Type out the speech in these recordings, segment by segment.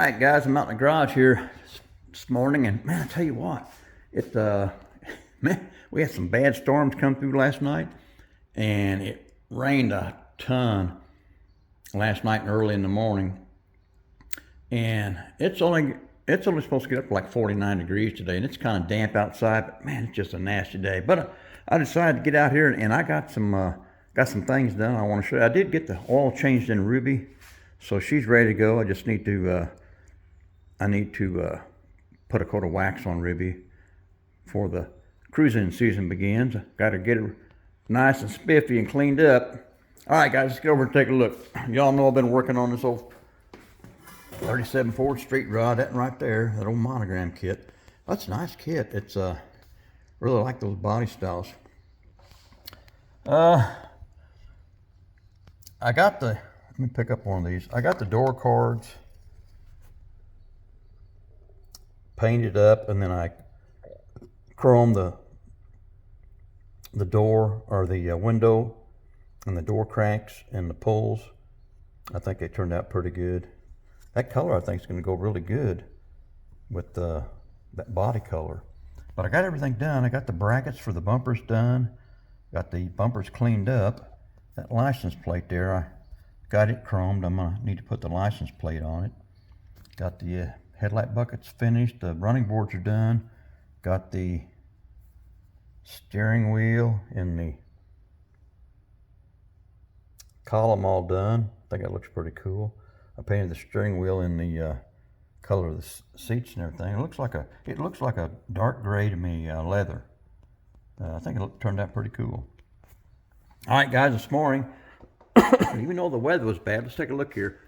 right, guys, I'm out in the garage here this morning, and man, I tell you what, it man, we had some bad storms come through last night, and it rained a ton last night and early in the morning, and it's only supposed to get up to like 49 degrees today, and it's kind of damp outside, but man, it's just a nasty day. But I decided to get out here, and I got some things done I want to show you. I did get the oil changed in Ruby, so she's ready to go. I just need to put a coat of wax on Ruby before the cruising season begins. Got to get her nice and spiffy and cleaned up. All right, guys, let's get over and take a look. Y'all know I've been working on this old 37 Ford Street rod, that right there, that old monogram kit. That's a nice kit. It's really like those body styles. Let me pick up one of these. I got the door cards painted up, and then I chromed the door, or the window, and the door cranks and the pulls. I think they turned out pretty good. That color I think is going to go really good with that body color. But I got everything done. I got the brackets for the bumpers done. Got the bumpers cleaned up. That license plate there, I got it chromed. I'm going to need to put the license plate on it. Got the headlight buckets finished. The running boards are done. Got the steering wheel and the column all done. I think that looks pretty cool. I painted the steering wheel in the color of the seats and everything. It looks like a dark gray to me, leather. I think it turned out pretty cool. All right, guys, this morning, even though the weather was bad, let's take a look here.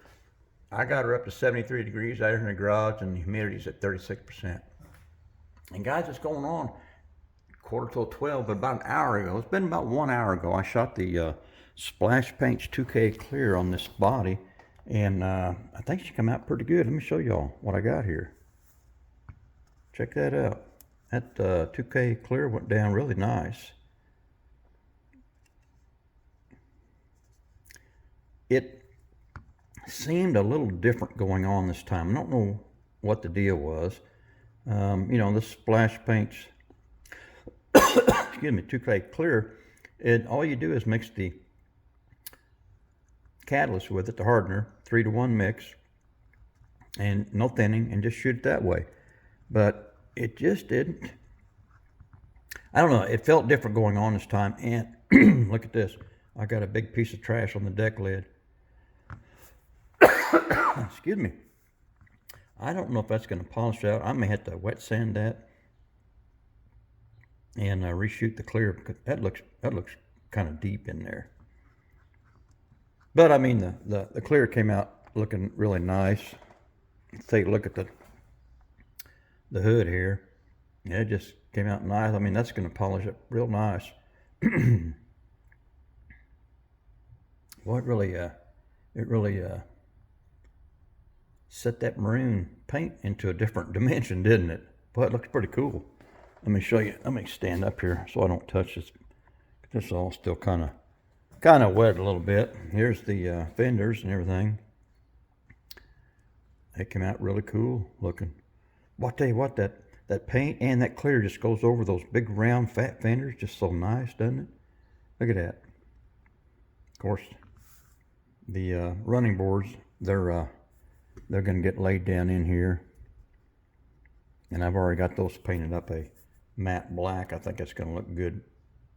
I got her up to 73 degrees out here in the garage, and the humidity's at 36%. And guys, it's going on quarter till 12, but about an hour ago, it's been about 1 hour ago, I shot the Splash Paints 2K Clear on this body, and I think she come out pretty good. Let me show y'all what I got here. Check that out. That 2K Clear went down really nice. It seemed a little different going on this time. I don't know what the deal was. You know, this Splash Paints, excuse me, 2K Clear, all you do is mix the catalyst with it, the hardener, 3-to-1 mix, and no thinning, and just shoot it that way. But it just didn't, I don't know, it felt different going on this time. And look at this, I got a big piece of trash on the deck lid. Excuse me. I don't know if that's going to polish out. I may have to wet sand that and reshoot the clear, because that looks kind of deep in there. But I mean, the clear came out looking really nice. Let's take a look at the hood here. Yeah, it just came out nice. I mean, that's going to polish it real nice. Well, it really set that maroon paint into a different dimension, didn't it? Boy, it looks pretty cool. Let me show you. Let me stand up here so I don't touch this. This is all still kind of wet a little bit. Here's the fenders and everything. They came out really cool looking. Well, I'll tell you what, that paint and that clear just goes over those big round fat fenders just so nice, doesn't it? Look at that. Of course, the running boards, they're going to get laid down in here, and I've already got those painted up a matte black. I think it's going to look good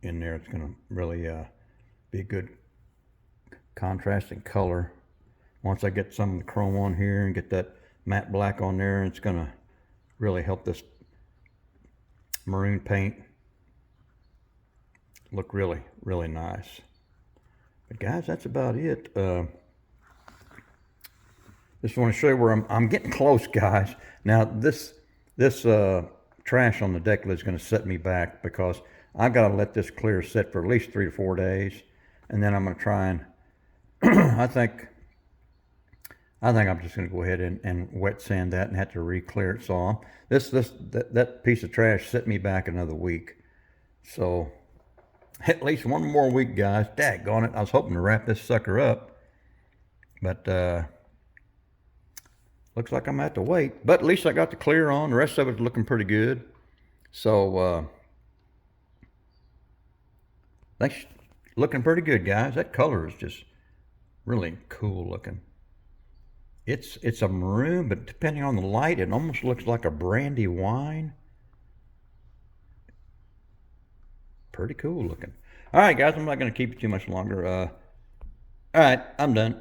in there. It's going to really be a good contrasting color. Once I get some of the chrome on here and get that matte black on there, it's going to really help this maroon paint look really, really nice. But guys, that's about it. Just want to show you where I'm getting close, guys. Now this trash on the deck lid is going to set me back, because I've got to let this clear sit for at least 3 to 4 days, and then I'm going to try and I think I'm just going to go ahead and wet sand that and have to re-clear it. So that piece of trash set me back another week. So at least one more week, guys. Daggone it. I was hoping to wrap this sucker up, but looks like I'm gonna have to wait. But at least I got the clear on. The rest of it's looking pretty good. So that's looking pretty good, guys. That color is just really cool looking. It's a maroon, but depending on the light, it almost looks like a brandy wine. Pretty cool looking. All right, guys, I'm not going to keep you too much longer. All right, I'm done.